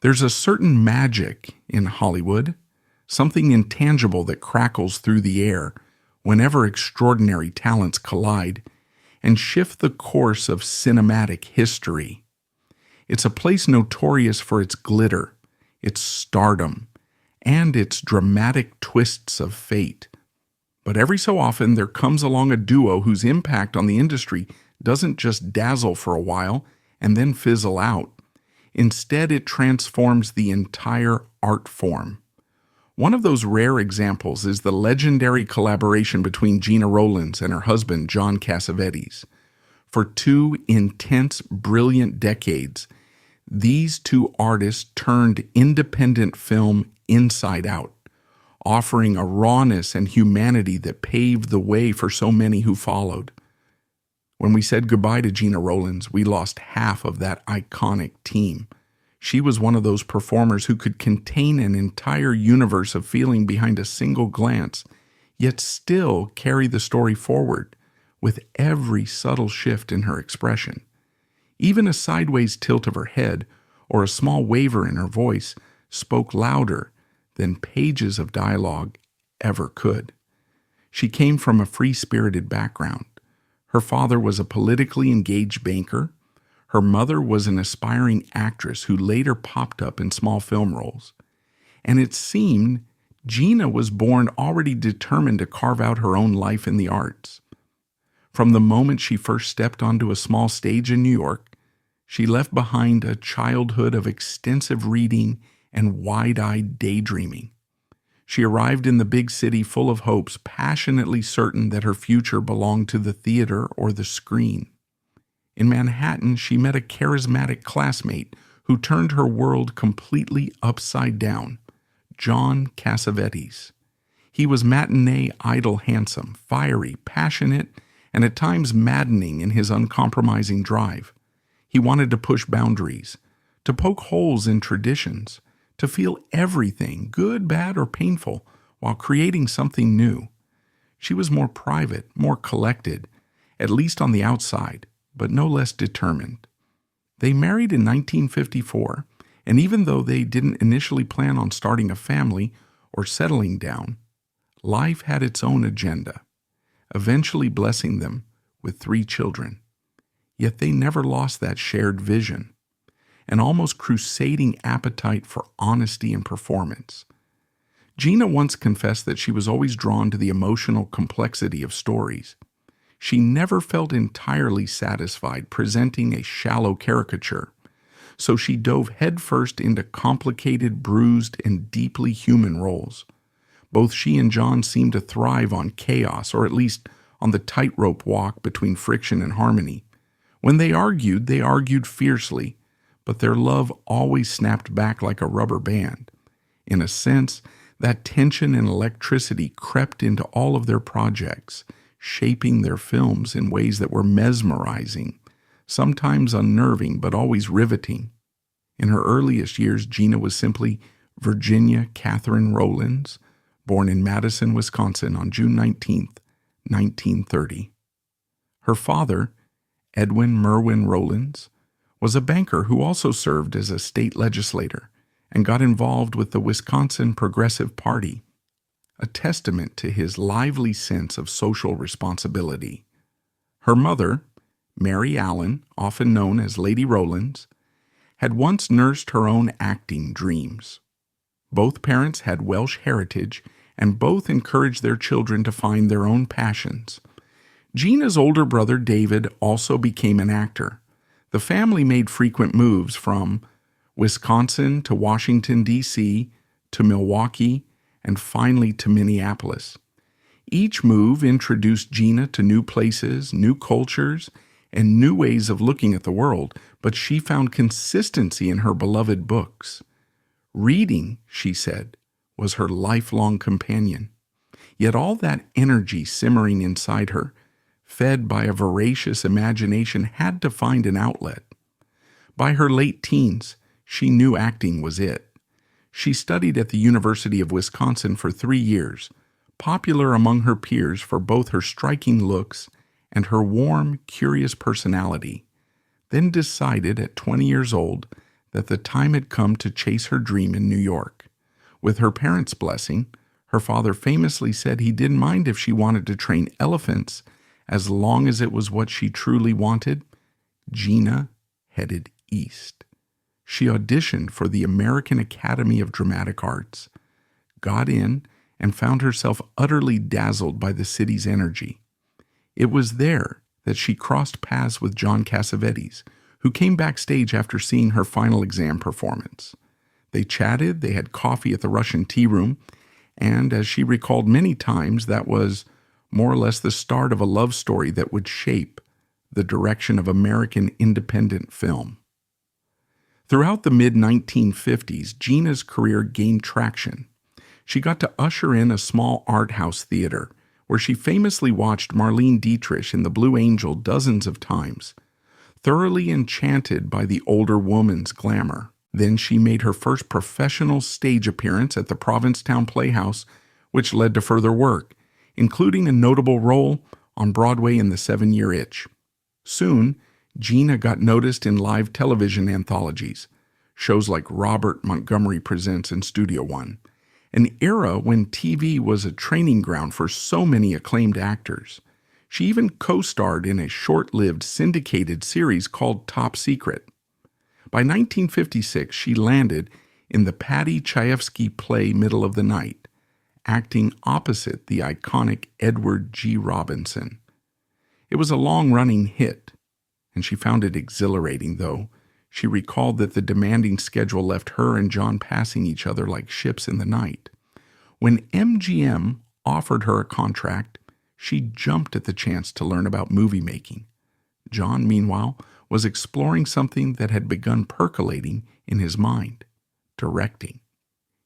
There's a certain magic in Hollywood, something intangible that crackles through the air whenever extraordinary talents collide and shift the course of cinematic history. It's a place notorious for its glitter, its stardom, and its dramatic twists of fate. But every so often there comes along a duo whose impact on the industry doesn't just dazzle for a while and then fizzle out. Instead, it transforms the entire art form. One of those rare examples is the legendary collaboration between Gena Rowlands and her husband, John Cassavetes. For 2 intense, brilliant decades, these two artists turned independent film inside out, offering a rawness and humanity that paved the way for so many who followed. When we said goodbye to Gena Rowlands, we lost half of that iconic team. She was one of those performers who could contain an entire universe of feeling behind a single glance, yet still carry the story forward with every subtle shift in her expression. Even a sideways tilt of her head or a small waver in her voice spoke louder than pages of dialogue ever could. She came from a free-spirited background. Her father was a politically engaged banker. Her mother was an aspiring actress who later popped up in small film roles. And it seemed Gena was born already determined to carve out her own life in the arts. From the moment she first stepped onto a small stage in New York, she left behind a childhood of extensive reading and wide-eyed daydreaming. She arrived in the big city full of hopes, passionately certain that her future belonged to the theater or the screen. In Manhattan, she met a charismatic classmate who turned her world completely upside down, John Cassavetes. He was matinee idol handsome, fiery, passionate, and at times maddening in his uncompromising drive. He wanted to push boundaries, to poke holes in traditions, to feel everything, good, bad, or painful, while creating something new. She was more private, more collected, at least on the outside, but no less determined. They married in 1954, and even though they didn't initially plan on starting a family or settling down, life had its own agenda, eventually blessing them with 3 children. Yet they never lost that shared vision, an almost crusading appetite for honesty and performance. Gena once confessed that she was always drawn to the emotional complexity of stories. She never felt entirely satisfied presenting a shallow caricature, so she dove headfirst into complicated, bruised, and deeply human roles. Both she and John seemed to thrive on chaos, or at least on the tightrope walk between friction and harmony. When they argued fiercely, but their love always snapped back like a rubber band. In a sense, that tension and electricity crept into all of their projects, shaping their films in ways that were mesmerizing, sometimes unnerving, but always riveting. In her earliest years, Gena was simply Virginia Catherine Rowlands, born in Madison, Wisconsin on June 19, 1930. Her father, Edwin Merwin Rowlands, was a banker who also served as a state legislator and got involved with the Wisconsin Progressive Party, a testament to his lively sense of social responsibility. Her mother, Mary Allen, often known as Lady Rowlands, had once nursed her own acting dreams. Both parents had Welsh heritage, and both encouraged their children to find their own passions. Gena's older brother David also became an actor. The family made frequent moves from Wisconsin to Washington, D.C., to Milwaukee, and finally to Minneapolis. Each move introduced Gena to new places, new cultures, and new ways of looking at the world, but she found consistency in her beloved books. Reading, she said, was her lifelong companion. Yet all that energy simmering inside her, fed by a voracious imagination, had to find an outlet. By her late teens, she knew acting was it. She studied at the University of Wisconsin for 3 years, popular among her peers for both her striking looks and her warm, curious personality, then decided at 20 years old that the time had come to chase her dream in New York. With her parents' blessing, her father famously said he didn't mind if she wanted to train elephants as long as it was what she truly wanted. Gena headed east. She auditioned for the American Academy of Dramatic Arts, got in, and found herself utterly dazzled by the city's energy. It was there that she crossed paths with John Cassavetes, who came backstage after seeing her final exam performance. They chatted, they had coffee at the Russian tea room, and as she recalled many times, that was more or less the start of a love story that would shape the direction of American independent film. Throughout the mid-1950s, Gena's career gained traction. She got to usher in a small art house theater, where she famously watched Marlene Dietrich in The Blue Angel dozens of times, thoroughly enchanted by the older woman's glamour. Then she made her first professional stage appearance at the Provincetown Playhouse, which led to further work, including a notable role on Broadway in The 7-Year Itch. Soon, Gena got noticed in live television anthologies, shows like Robert Montgomery Presents and Studio One, an era when TV was a training ground for so many acclaimed actors. She even co-starred in a short-lived syndicated series called Top Secret. By 1956, she landed in the Paddy Chayefsky play Middle of the Night, acting opposite the iconic Edward G. Robinson. It was a long-running hit, and she found it exhilarating, though she recalled that the demanding schedule left her and John passing each other like ships in the night. When MGM offered her a contract, she jumped at the chance to learn about movie making. John, meanwhile, was exploring something that had begun percolating in his mind: directing.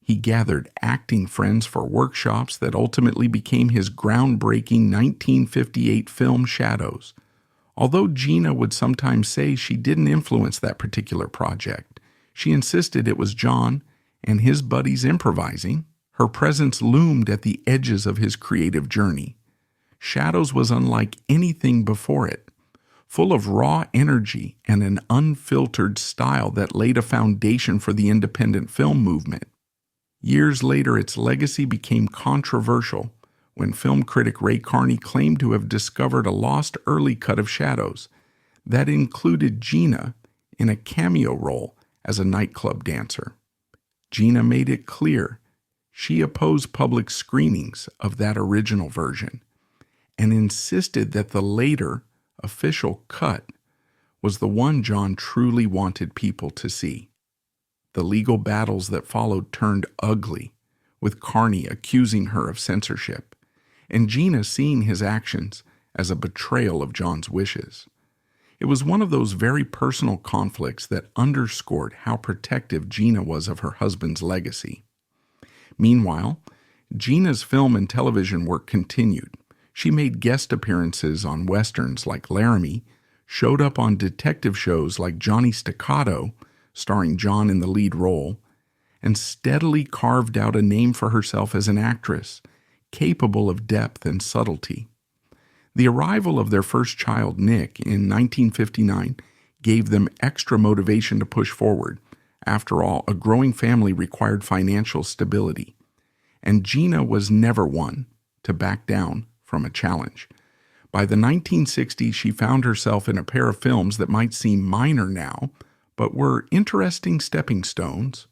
He gathered acting friends for workshops that ultimately became his groundbreaking 1958 film Shadows. Although Gena would sometimes say she didn't influence that particular project, she insisted it was John and his buddies improvising. Her presence loomed at the edges of his creative journey. Shadows was unlike anything before it, full of raw energy and an unfiltered style that laid a foundation for the independent film movement. Years later, its legacy became controversial when film critic Ray Carney claimed to have discovered a lost early cut of Shadows that included Gena in a cameo role as a nightclub dancer. Gena made it clear she opposed public screenings of that original version and insisted that the later official cut was the one John truly wanted people to see. The legal battles that followed turned ugly, with Carney accusing her of censorship, and Gena seeing his actions as a betrayal of John's wishes. It was one of those very personal conflicts that underscored how protective Gena was of her husband's legacy. Meanwhile, Gena's film and television work continued. She made guest appearances on westerns like Laramie, showed up on detective shows like Johnny Staccato, starring John in the lead role, and steadily carved out a name for herself as an actress, capable of depth and subtlety. The arrival of their first child, Nick, in 1959 gave them extra motivation to push forward. After all, a growing family required financial stability, and Gena was never one to back down from a challenge. By the 1960s, she found herself in a pair of films that might seem minor now, but were interesting stepping stones: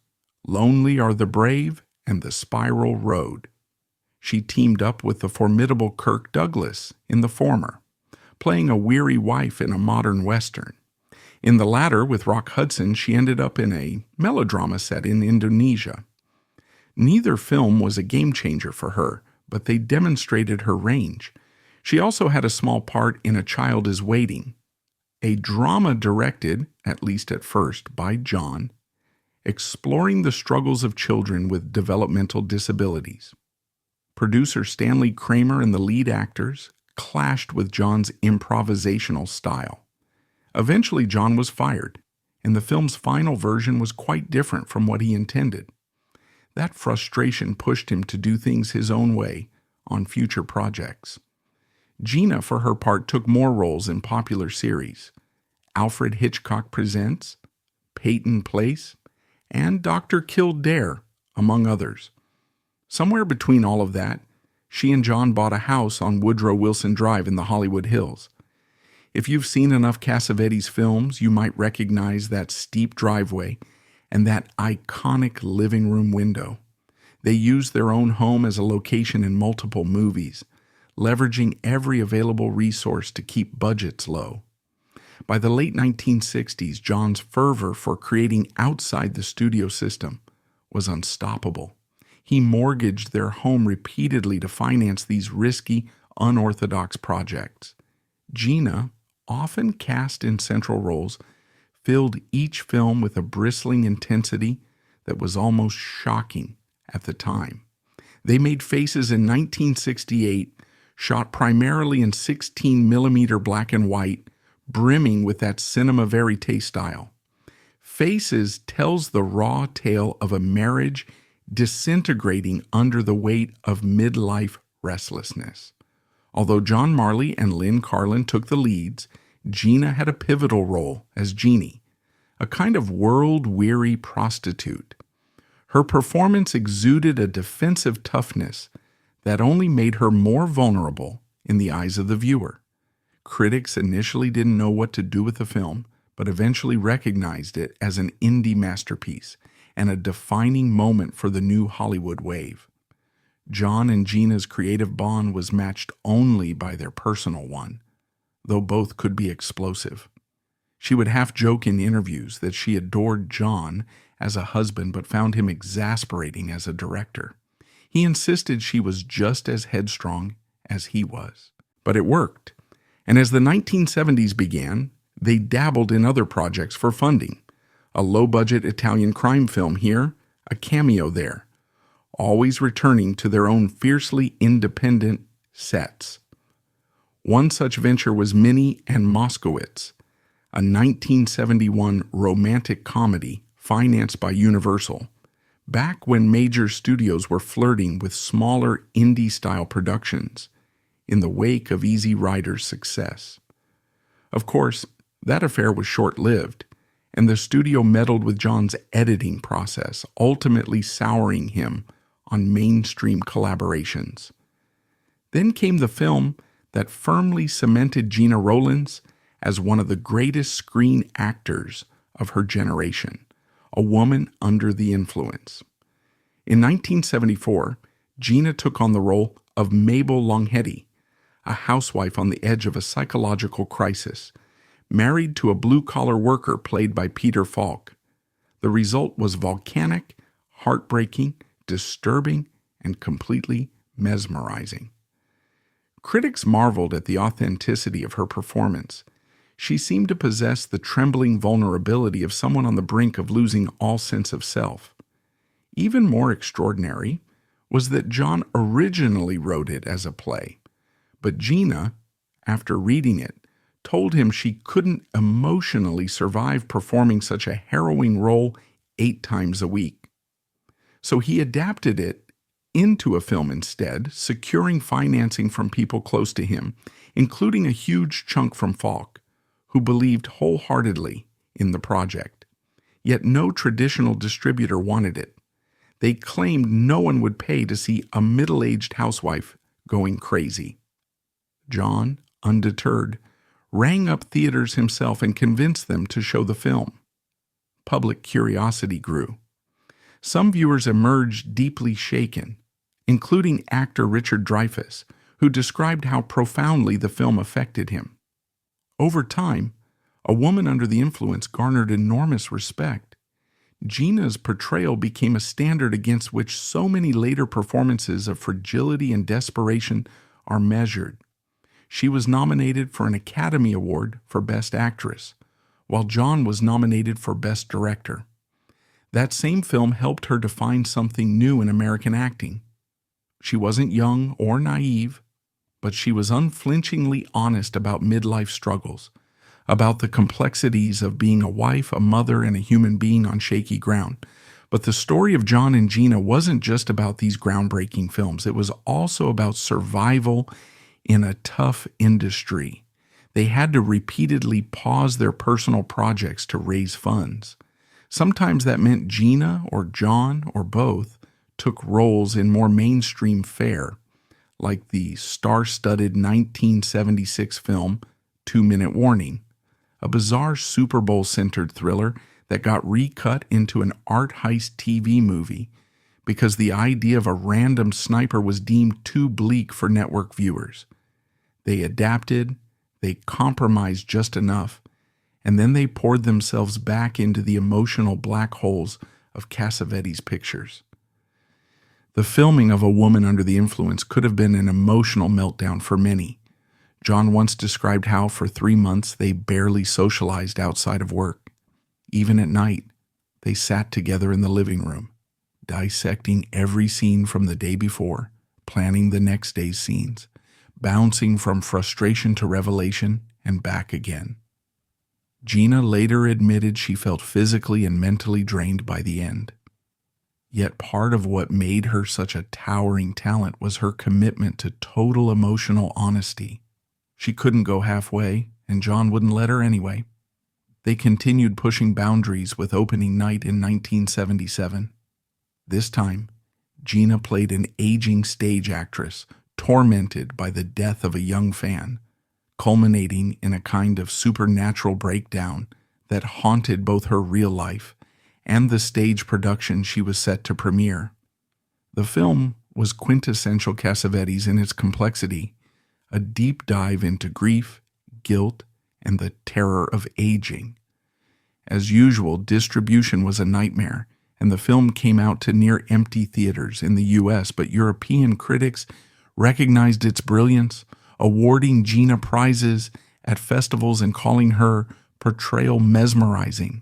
Lonely Are the Brave and The Spiral Road. She teamed up with the formidable Kirk Douglas in the former, playing a weary wife in a modern western. In the latter, with Rock Hudson, she ended up in a melodrama set in Indonesia. Neither film was a game-changer for her, but they demonstrated her range. She also had a small part in A Child is Waiting, a drama directed, at least at first, by John, exploring the struggles of children with developmental disabilities. Producer Stanley Kramer and the lead actors clashed with John's improvisational style. Eventually, John was fired, and the film's final version was quite different from what he intended. That frustration pushed him to do things his own way on future projects. Gena, for her part, took more roles in popular series: Alfred Hitchcock Presents, Peyton Place, and Dr. Kildare, among others. Somewhere between all of that, she and John bought a house on Woodrow Wilson Drive in the Hollywood Hills. If you've seen enough Cassavetes films, you might recognize that steep driveway and that iconic living room window. They used their own home as a location in multiple movies, leveraging every available resource to keep budgets low. By the late 1960s, John's fervor for creating outside the studio system was unstoppable. He mortgaged their home repeatedly to finance these risky, unorthodox projects. Gena, often cast in central roles, filled each film with a bristling intensity that was almost shocking at the time. They made Faces in 1968, shot primarily in 16mm black and white, brimming with that cinema verite style. Faces tells the raw tale of a marriage disintegrating under the weight of midlife restlessness. Although John Marley and Lynn Carlin took the leads, Gena had a pivotal role as Jeannie, a kind of world-weary prostitute. Her performance exuded a defensive toughness that only made her more vulnerable in the eyes of the viewer. Critics initially didn't know what to do with the film, but eventually recognized it as an indie masterpiece and a defining moment for the new Hollywood wave. John and Gena's creative bond was matched only by their personal one, though both could be explosive. She would half joke in interviews that she adored John as a husband but found him exasperating as a director. He insisted she was just as headstrong as he was. But it worked. And as the 1970s began, they dabbled in other projects for funding. A low-budget Italian crime film here, a cameo there, always returning to their own fiercely independent sets. One such venture was Minnie and Moskowitz, a 1971 romantic comedy financed by Universal, back when major studios were flirting with smaller indie-style productions in the wake of Easy Rider's success. Of course, that affair was short-lived, and the studio meddled with John's editing process, ultimately souring him on mainstream collaborations. Then came the film that firmly cemented Gena Rowlands as one of the greatest screen actors of her generation, a woman under the influence. In 1974, Gena took on the role of Mabel Longheady, a housewife on the edge of a psychological crisis, married to a blue-collar worker played by Peter Falk. The result was volcanic, heartbreaking, disturbing, and completely mesmerizing. Critics marveled at the authenticity of her performance. She seemed to possess the trembling vulnerability of someone on the brink of losing all sense of self. Even more extraordinary was that John originally wrote it as a play, but Gena, after reading it, told him she couldn't emotionally survive performing such a harrowing role 8 times a week. So he adapted it into a film instead, securing financing from people close to him, including a huge chunk from Falk, who believed wholeheartedly in the project. Yet no traditional distributor wanted it. They claimed no one would pay to see a middle-aged housewife going crazy. John, undeterred, rang up theaters himself and convinced them to show the film. Public curiosity grew. Some viewers emerged deeply shaken, including actor Richard Dreyfuss, who described how profoundly the film affected him. Over time, a woman under the influence garnered enormous respect. Gena's portrayal became a standard against which so many later performances of fragility and desperation are measured. She was nominated for an Academy Award for Best Actress, while John was nominated for Best Director. That same film helped her define something new in American acting. She wasn't young or naive, but she was unflinchingly honest about midlife struggles, about the complexities of being a wife, a mother, and a human being on shaky ground. But the story of John and Gena wasn't just about these groundbreaking films. It was also about survival in a tough industry. They had to repeatedly pause their personal projects to raise funds. Sometimes that meant Gena or John or both took roles in more mainstream fare, like the star-studded 1976 film 2-Minute Warning, a bizarre Super Bowl-centered thriller that got recut into an art heist TV movie because the idea of a random sniper was deemed too bleak for network viewers. They adapted, they compromised just enough, and then they poured themselves back into the emotional black holes of Cassavetes' pictures. The filming of A Woman Under the Influence could have been an emotional meltdown for many. John once described how for 3 months they barely socialized outside of work. Even at night, they sat together in the living room, dissecting every scene from the day before, planning the next day's scenes, bouncing from frustration to revelation and back again. Gena later admitted she felt physically and mentally drained by the end. Yet part of what made her such a towering talent was her commitment to total emotional honesty. She couldn't go halfway, and John wouldn't let her anyway. They continued pushing boundaries with opening night in 1977. This time, Gena played an aging stage actress tormented by the death of a young fan, culminating in a kind of supernatural breakdown that haunted both her real life and the stage production she was set to premiere. The film was quintessential Cassavetes in its complexity, a deep dive into grief, guilt, and the terror of aging. As usual, distribution was a nightmare, and the film came out to near-empty theaters in the U.S., but European critics recognized its brilliance, awarding Gena prizes at festivals and calling her portrayal mesmerizing.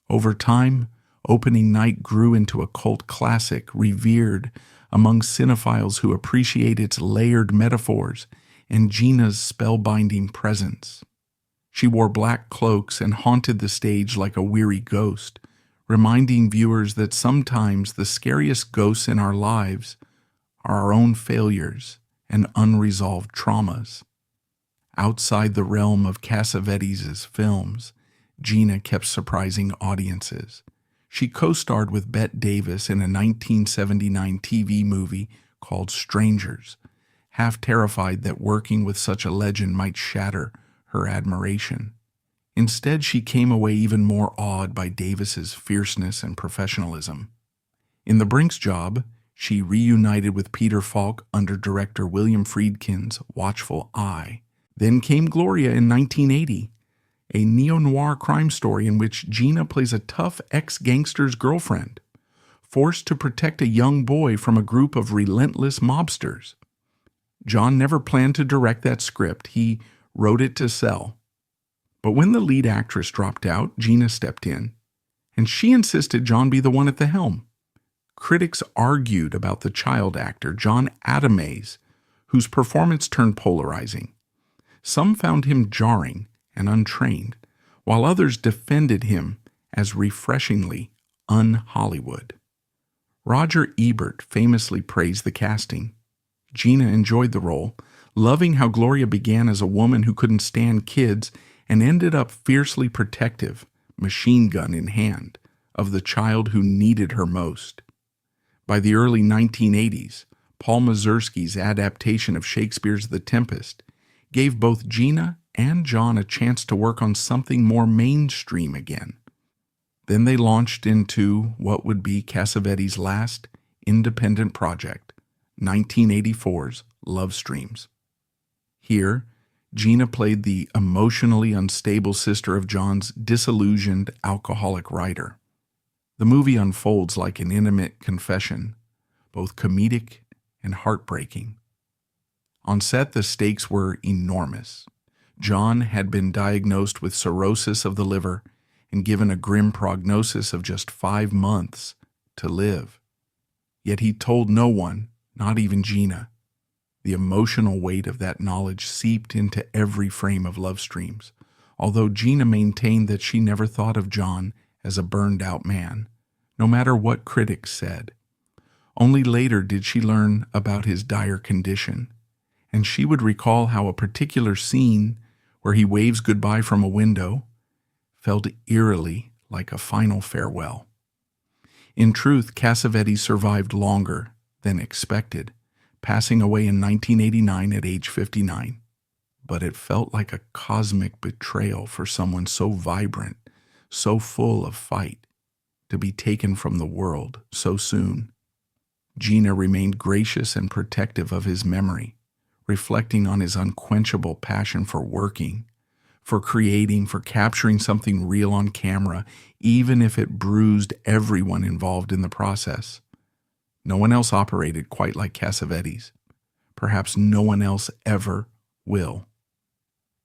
Over time, opening night grew into a cult classic revered among cinephiles who appreciate its layered metaphors and Gena's spellbinding presence. She wore black cloaks and haunted the stage like a weary ghost, reminding viewers that sometimes the scariest ghosts in our lives are our own failures and unresolved traumas. Outside the realm of Cassavetes' films, Gena kept surprising audiences. She co-starred with Bette Davis in a 1979 TV movie called Strangers, half terrified that working with such a legend might shatter her admiration. Instead, she came away even more awed by Davis's fierceness and professionalism. In The Brink's Job, she reunited with Peter Falk under director William Friedkin's watchful eye. Then came Gloria in 1980, a neo-noir crime story in which Gena plays a tough ex-gangster's girlfriend, forced to protect a young boy from a group of relentless mobsters. John never planned to direct that script. He wrote it to sell. But when the lead actress dropped out, Gena stepped in, and she insisted John be the one at the helm. Critics argued about the child actor, John Adamaze, whose performance turned polarizing. Some found him jarring and untrained, while others defended him as refreshingly un-Hollywood. Roger Ebert famously praised the casting. Gena enjoyed the role, loving how Gloria began as a woman who couldn't stand kids and ended up fiercely protective, machine gun in hand, of the child who needed her most. By the early 1980s, Paul Mazursky's adaptation of Shakespeare's The Tempest gave both Gena and John a chance to work on something more mainstream again. Then they launched into what would be Cassavetes' last independent project, 1984's Love Streams. Here, Gena played the emotionally unstable sister of John's disillusioned alcoholic writer. The movie unfolds like an intimate confession, both comedic and heartbreaking. On set, the stakes were enormous. John had been diagnosed with cirrhosis of the liver and given a grim prognosis of just 5 months to live. Yet he told no one, not even Gena. The emotional weight of that knowledge seeped into every frame of Love Streams, although Gena maintained that she never thought of John as a burned-out man, no matter what critics said. Only later did she learn about his dire condition, and she would recall how a particular scene where he waves goodbye from a window felt eerily like a final farewell. In truth, Cassavetes survived longer than expected, passing away in 1989 at age 59. But it felt like a cosmic betrayal for someone so vibrant, so full of fight, to be taken from the world so soon. Gena remained gracious and protective of his memory, reflecting on his unquenchable passion for working, for creating, for capturing something real on camera, even if it bruised everyone involved in the process. No one else operated quite like Cassavetes. Perhaps no one else ever will.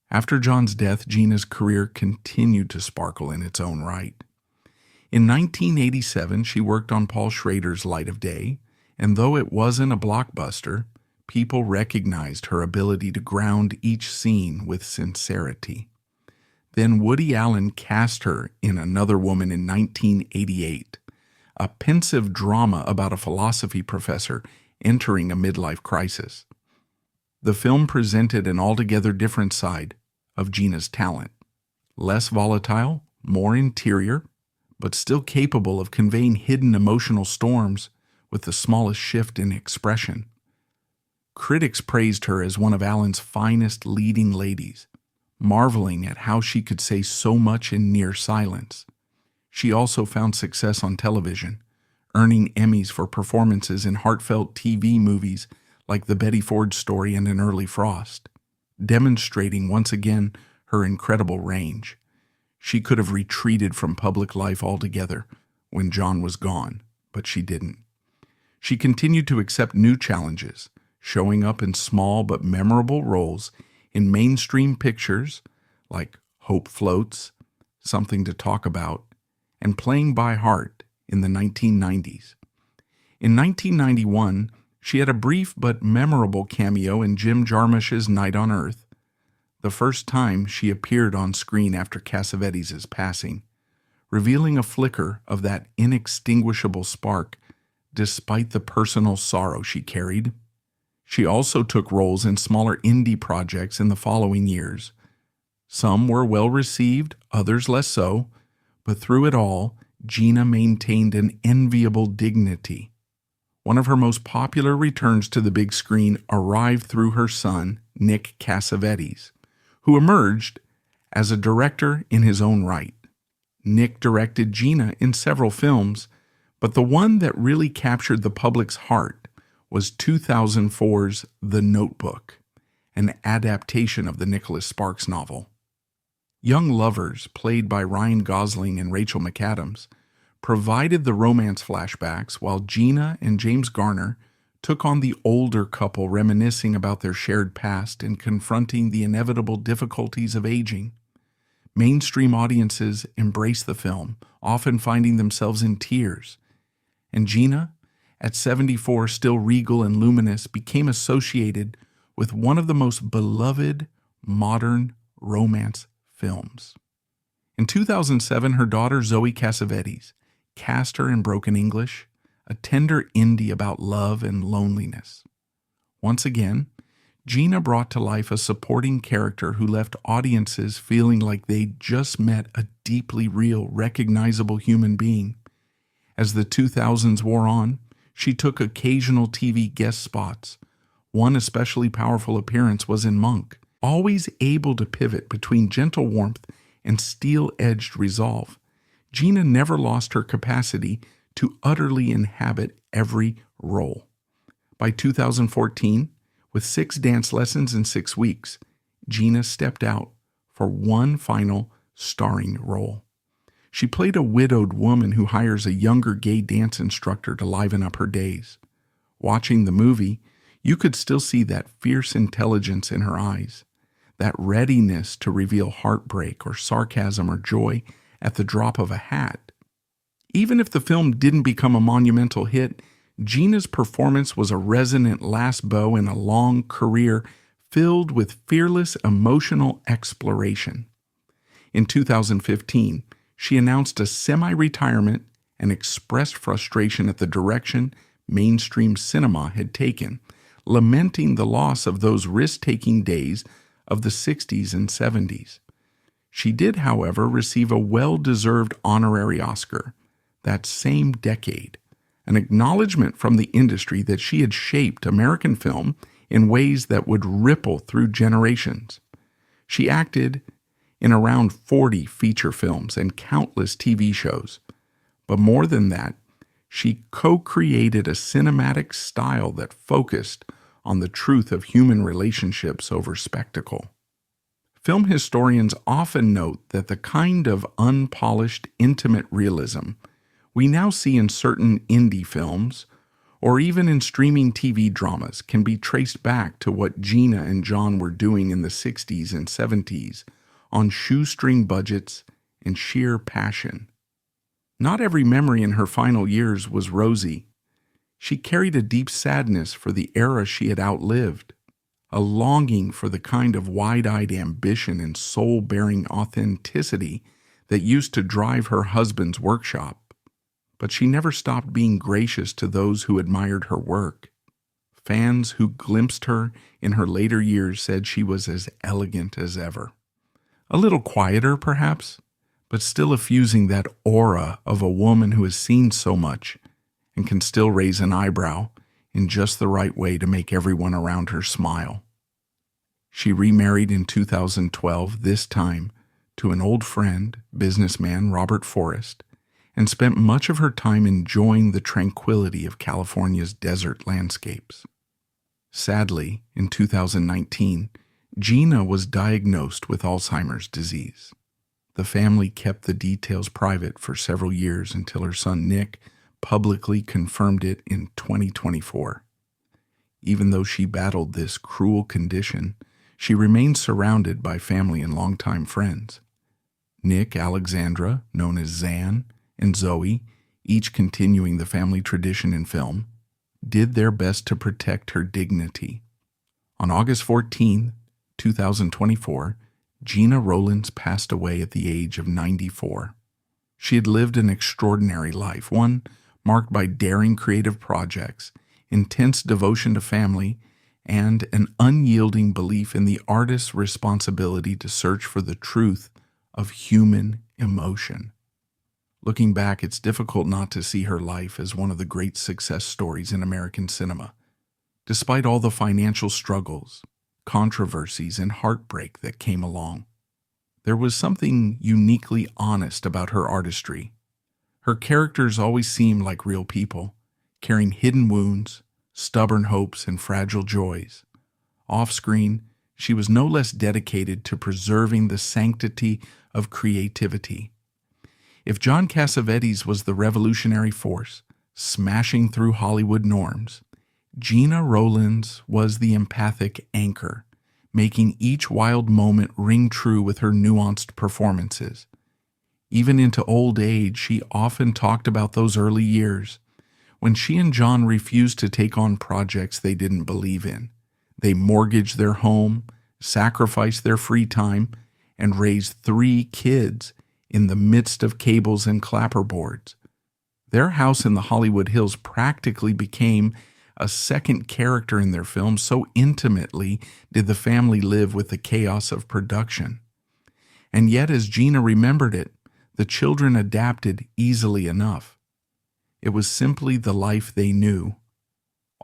After John's death, Gena's career continued to sparkle in its own right. In 1987, she worked on Paul Schrader's Light of Day, and though it wasn't a blockbuster, people recognized her ability to ground each scene with sincerity. Then Woody Allen cast her in Another Woman in 1988, a pensive drama about a philosophy professor entering a midlife crisis. The film presented an altogether different side of Gena's talent, less volatile, more interior, but still capable of conveying hidden emotional storms with the smallest shift in expression. Critics praised her as one of Allen's finest leading ladies, marveling at how she could say so much in near silence. She also found success on television, earning Emmys for performances in heartfelt TV movies like The Betty Ford Story and An Early Frost, demonstrating once again her incredible range. She could have retreated from public life altogether when John was gone, but she didn't. She continued to accept new challenges, showing up in small but memorable roles in mainstream pictures like Hope Floats, Something to Talk About, and Playing by Heart in the 1990s. In 1991, she had a brief but memorable cameo in Jim Jarmusch's Night on Earth, the first time she appeared on screen after Cassavetes' passing, revealing a flicker of that inextinguishable spark despite the personal sorrow she carried. She also took roles in smaller indie projects in the following years. Some were well received, others less so, but through it all, Gena maintained an enviable dignity. One of her most popular returns to the big screen arrived through her son, Nick Cassavetes, who emerged as a director in his own right. Nick directed Gena in several films, but the one that really captured the public's heart was 2004's The Notebook, an adaptation of the Nicholas Sparks novel. Young lovers, played by Ryan Gosling and Rachel McAdams, provided the romance flashbacks while Gena and James Garner took on the older couple reminiscing about their shared past and confronting the inevitable difficulties of aging. Mainstream audiences embraced the film, often finding themselves in tears. And Gena, at 74, still regal and luminous, became associated with one of the most beloved modern romance films. In 2007, her daughter Zoe Cassavetes cast her in Broken English, a tender indie about love and loneliness. Once again, Gena brought to life a supporting character who left audiences feeling like they'd just met a deeply real, recognizable human being. As the 2000s wore on, she took occasional TV guest spots. One especially powerful appearance was in Monk, always able to pivot between gentle warmth and steel-edged resolve. Gena never lost her capacity to utterly inhabit every role. By 2014, with 6 dance lessons in 6 weeks, Gena stepped out for one final starring role. She played a widowed woman who hires a younger gay dance instructor to liven up her days. Watching the movie, you could still see that fierce intelligence in her eyes, that readiness to reveal heartbreak or sarcasm or joy at the drop of a hat. Even if the film didn't become a monumental hit, Gena's performance was a resonant last bow in a long career filled with fearless emotional exploration. In 2015, she announced a semi-retirement and expressed frustration at the direction mainstream cinema had taken, lamenting the loss of those risk-taking days of the 60s and 70s. She did, however, receive a well-deserved honorary Oscar that same decade, an acknowledgement from the industry that she had shaped American film in ways that would ripple through generations. She acted in around 40 feature films and countless TV shows. But more than that, she co-created a cinematic style that focused on the truth of human relationships over spectacle. Film historians often note that the kind of unpolished, intimate realism we now see in certain indie films or even in streaming TV dramas can be traced back to what Gena and John were doing in the 60s and 70s on shoestring budgets and sheer passion. Not every memory in her final years was rosy. She carried a deep sadness for the era she had outlived, a longing for the kind of wide-eyed ambition and soul-bearing authenticity that used to drive her husband's workshop. But she never stopped being gracious to those who admired her work. Fans who glimpsed her in her later years said she was as elegant as ever. A little quieter, perhaps, but still effusing that aura of a woman who has seen so much and can still raise an eyebrow in just the right way to make everyone around her smile. She remarried in 2012, this time to an old friend, businessman Robert Forrest, and spent much of her time enjoying the tranquility of California's desert landscapes. Sadly, in 2019, Gena was diagnosed with Alzheimer's disease. The family kept the details private for several years until her son Nick publicly confirmed it in 2024. Even though she battled this cruel condition, she remained surrounded by family and longtime friends. Nick, Alexandra, known as Zan, and Zoe, each continuing the family tradition in film, did their best to protect her dignity. On August 14, 2024, Gena Rowlands passed away at the age of 94. She had lived an extraordinary life, one marked by daring creative projects, intense devotion to family, and an unyielding belief in the artist's responsibility to search for the truth of human emotion. Looking back, it's difficult not to see her life as one of the great success stories in American cinema. Despite all the financial struggles, controversies, and heartbreak that came along, there was something uniquely honest about her artistry. Her characters always seemed like real people, carrying hidden wounds, stubborn hopes, and fragile joys. Off-screen, she was no less dedicated to preserving the sanctity of creativity. If John Cassavetes was the revolutionary force, smashing through Hollywood norms, Gena Rowlands was the empathic anchor, making each wild moment ring true with her nuanced performances. Even into old age, she often talked about those early years, when she and John refused to take on projects they didn't believe in. They mortgaged their home, sacrificed their free time, and raised 3 kids in the midst of cables and clapperboards. Their house in the Hollywood Hills practically became a second character in their film, so intimately did the family live with the chaos of production. And yet, as Gena remembered it, the children adapted easily enough. It was simply the life they knew.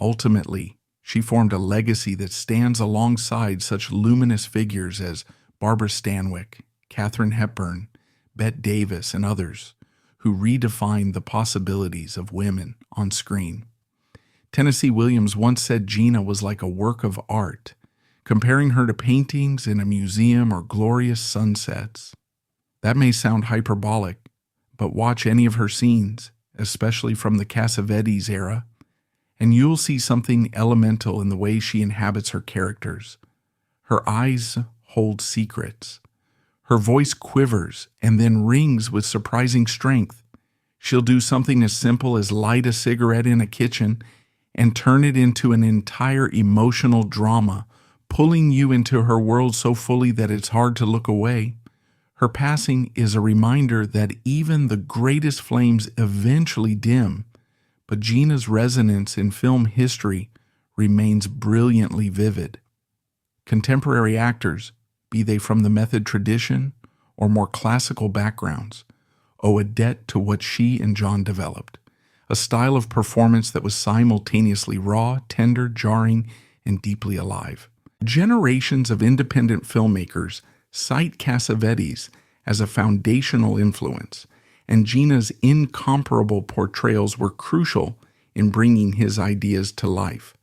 Ultimately, she formed a legacy that stands alongside such luminous figures as Barbara Stanwyck, Katharine Hepburn, Bette Davis, and others who redefined the possibilities of women on screen. Tennessee Williams once said Gena was like a work of art, comparing her to paintings in a museum or glorious sunsets. That may sound hyperbolic, but watch any of her scenes, especially from the Cassavetes era, and you'll see something elemental in the way she inhabits her characters. Her eyes hold secrets. Her voice quivers and then rings with surprising strength. She'll do something as simple as light a cigarette in a kitchen and turn it into an entire emotional drama, pulling you into her world so fully that it's hard to look away. Her passing is a reminder that even the greatest flames eventually dim, but Gena's resonance in film history remains brilliantly vivid. Contemporary actors, be they from the method tradition or more classical backgrounds, owe a debt to what she and John developed, a style of performance that was simultaneously raw, tender, jarring, and deeply alive. Generations of independent filmmakers cite Cassavetes as a foundational influence, and Gena's incomparable portrayals were crucial in bringing his ideas to life.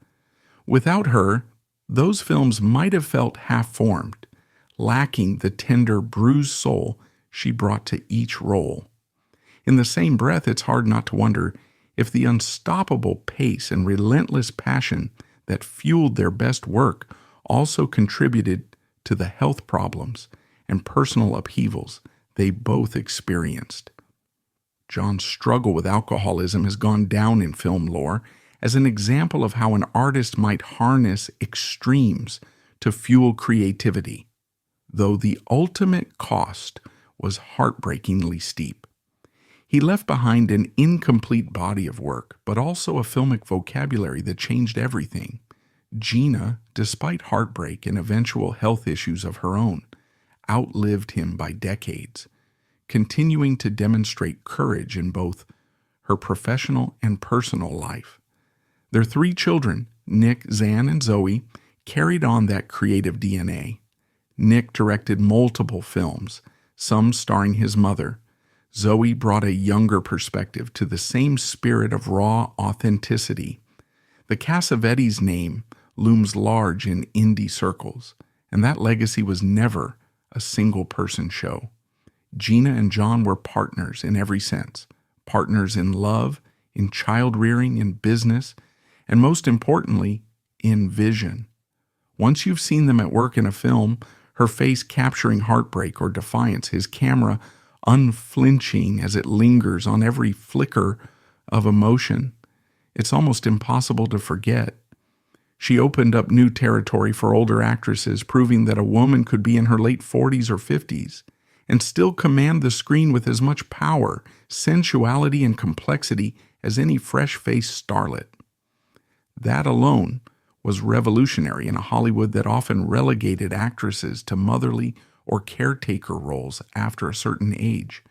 Without her, those films might have felt half-formed, lacking the tender, bruised soul she brought to each role. In the same breath, it's hard not to wonder if the unstoppable pace and relentless passion that fueled their best work also contributed to the health problems and personal upheavals they both experienced. John's struggle with alcoholism has gone down in film lore as an example of how an artist might harness extremes to fuel creativity, though the ultimate cost was heartbreakingly steep. He left behind an incomplete body of work, but also a filmic vocabulary that changed everything. Gena, despite heartbreak and eventual health issues of her own, outlived him by decades, continuing to demonstrate courage in both her professional and personal life. Their 3 children, Nick, Zan, and Zoe, carried on that creative DNA. Nick directed multiple films, some starring his mother. Zoe brought a younger perspective to the same spirit of raw authenticity. The Cassavetes name looms large in indie circles, and that legacy was never a single-person show. Gena and John were partners in every sense, partners in love, in child-rearing, in business, and most importantly, in vision. Once you've seen them at work in a film, her face capturing heartbreak or defiance, his camera unflinching as it lingers on every flicker of emotion, it's almost impossible to forget. She opened up new territory for older actresses, proving that a woman could be in her late 40s or 50s and still command the screen with as much power, sensuality, and complexity as any fresh-faced starlet. That alone was revolutionary in a Hollywood that often relegated actresses to motherly or caretaker roles after a certain age.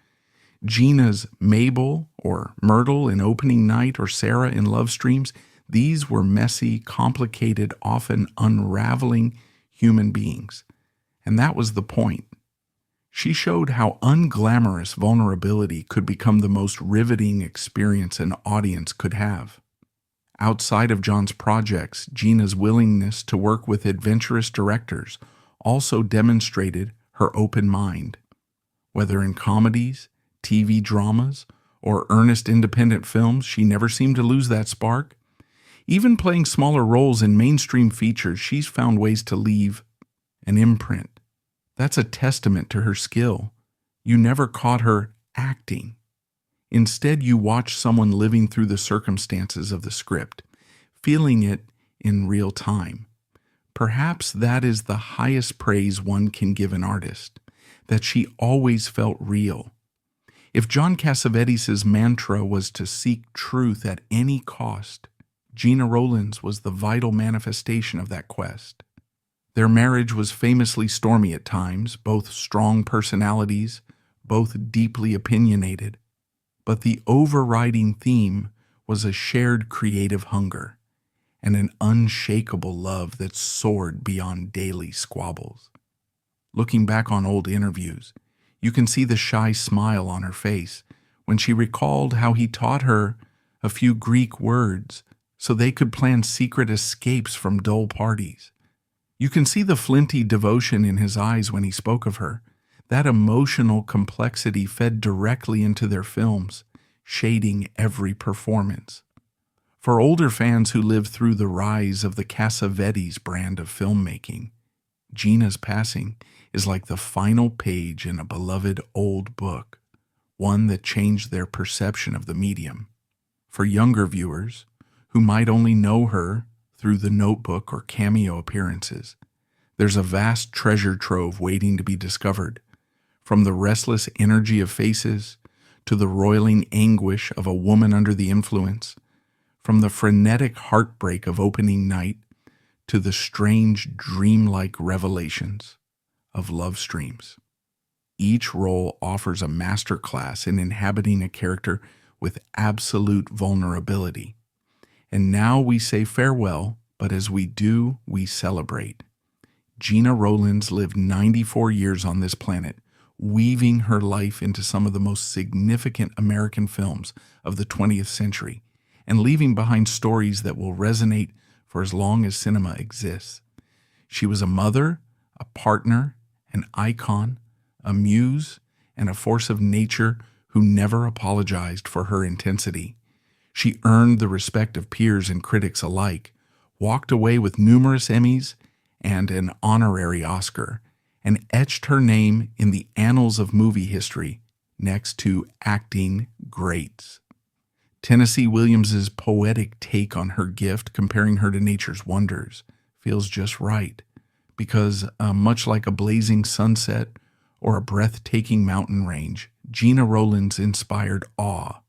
Gena's Mabel or Myrtle in Opening Night or Sarah in Love Streams, these were messy, complicated, often unraveling human beings. And that was the point. She showed how unglamorous vulnerability could become the most riveting experience an audience could have. Outside of John's projects, Gena's willingness to work with adventurous directors also demonstrated her open mind. Whether in comedies, TV dramas, or earnest independent films, she never seemed to lose that spark. Even playing smaller roles in mainstream features, she's found ways to leave an imprint. That's a testament to her skill. You never caught her acting. Instead, you watch someone living through the circumstances of the script, feeling it in real time. Perhaps that is the highest praise one can give an artist, that she always felt real. If John Cassavetes' mantra was to seek truth at any cost, Gena Rowlands was the vital manifestation of that quest. Their marriage was famously stormy at times, both strong personalities, both deeply opinionated. But the overriding theme was a shared creative hunger and an unshakable love that soared beyond daily squabbles. Looking back on old interviews, you can see the shy smile on her face when she recalled how he taught her a few Greek words so they could plan secret escapes from dull parties. You can see the flinty devotion in his eyes when he spoke of her. That emotional complexity fed directly into their films, shading every performance. For older fans who lived through the rise of the Cassavetes brand of filmmaking, Gena's passing is like the final page in a beloved old book, one that changed their perception of the medium. For younger viewers, who might only know her through The Notebook or cameo appearances, there's a vast treasure trove waiting to be discovered. From the restless energy of Faces to the roiling anguish of A Woman Under the Influence, from the frenetic heartbreak of Opening Night to the strange dreamlike revelations of Love Streams. each role offers a masterclass in inhabiting a character with absolute vulnerability. And now we say farewell, but as we do, we celebrate. Gena Rowlands lived 94 years on this planet, weaving her life into some of the most significant American films of the 20th century, and leaving behind stories that will resonate for as long as cinema exists. She was a mother, a partner, an icon, a muse, and a force of nature who never apologized for her intensity. She earned the respect of peers and critics alike, walked away with numerous Emmys and an honorary Oscar, and etched her name in the annals of movie history next to acting greats. Tennessee Williams's poetic take on her gift, comparing her to nature's wonders, feels just right, because much like a blazing sunset or a breathtaking mountain range, Gena Rowlands inspired awe.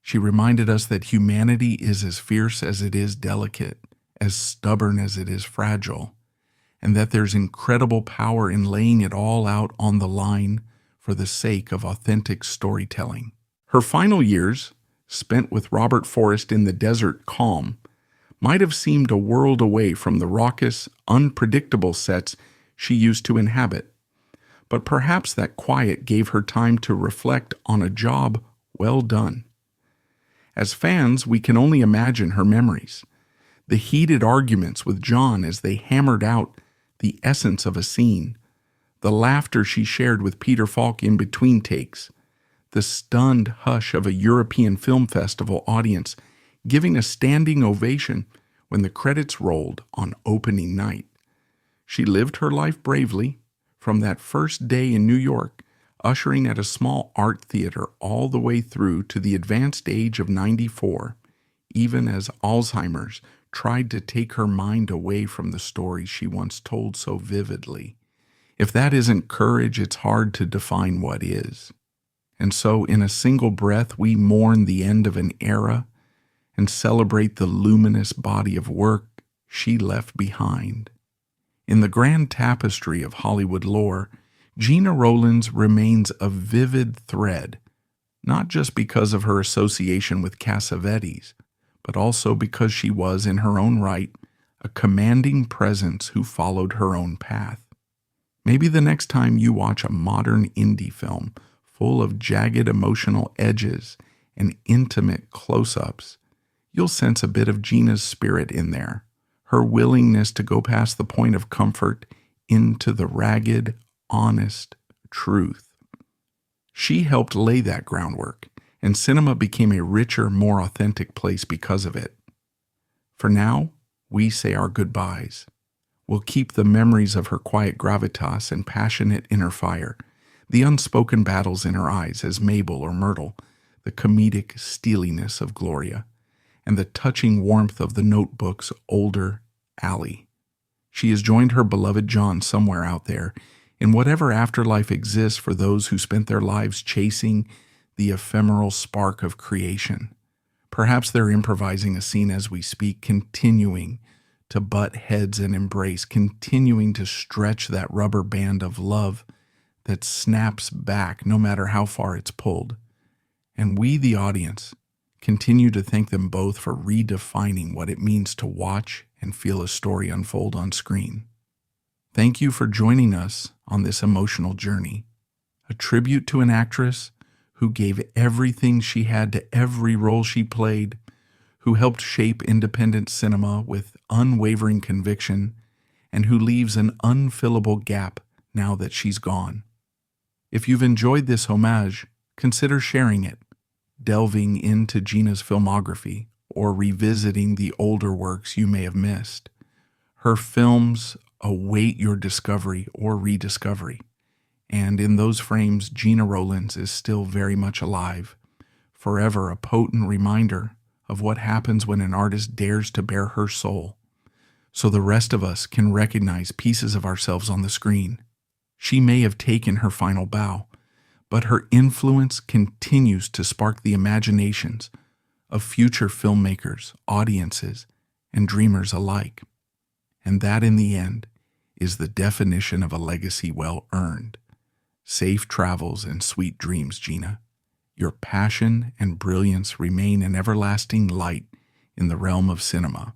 She reminded us that humanity is as fierce as it is delicate, as stubborn as it is fragile, and that there's incredible power in laying it all out on the line for the sake of authentic storytelling. Her final years, spent with Robert Forrest in the desert calm, might have seemed a world away from the raucous, unpredictable sets she used to inhabit. But perhaps that quiet gave her time to reflect on a job well done. As fans, we can only imagine her memories. The heated arguments with John as they hammered out the essence of a scene, the laughter she shared with Peter Falk in between takes, the stunned hush of a European film festival audience giving a standing ovation when the credits rolled on opening night. She lived her life bravely, from that first day in New York, ushering at a small art theater all the way through to the advanced age of 94, even as Alzheimer's tried to take her mind away from the stories she once told so vividly. If that isn't courage, it's hard to define what is. And so, in a single breath, we mourn the end of an era and celebrate the luminous body of work she left behind. In the grand tapestry of Hollywood lore, Gena Rowlands remains a vivid thread, not just because of her association with Cassavetes, but also because she was, in her own right, a commanding presence who followed her own path. Maybe the next time you watch a modern indie film full of jagged emotional edges and intimate close-ups, you'll sense a bit of Gena's spirit in there, her willingness to go past the point of comfort into the ragged, honest truth. She helped lay that groundwork, and cinema became a richer, more authentic place because of it. For now, we say our goodbyes. We'll keep the memories of her quiet gravitas and passionate inner fire, the unspoken battles in her eyes as Mabel or Myrtle, the comedic steeliness of Gloria, and the touching warmth of the Notebook's older Allie. She has joined her beloved John somewhere out there, in whatever afterlife exists for those who spent their lives chasing the ephemeral spark of creation. Perhaps they're improvising a scene as we speak, continuing to butt heads and embrace, continuing to stretch that rubber band of love that snaps back no matter how far it's pulled. And we, the audience, continue to thank them both for redefining what it means to watch and feel a story unfold on screen. Thank you for joining us on this emotional journey, a tribute to an actress who gave everything she had to every role she played, who helped shape independent cinema with unwavering conviction, and who leaves an unfillable gap now that she's gone. If you've enjoyed this homage, consider sharing it, delving into Gena's filmography, or revisiting the older works you may have missed. Her films await your discovery or rediscovery, and in those frames, Gena Rowlands is still very much alive, forever a potent reminder of what happens when an artist dares to bare her soul, so the rest of us can recognize pieces of ourselves on the screen. She may have taken her final bow, but her influence continues to spark the imaginations of future filmmakers, audiences, and dreamers alike. And that, in the end, is the definition of a legacy well earned. Safe travels and sweet dreams, Gena. Your passion and brilliance remain an everlasting light in the realm of cinema.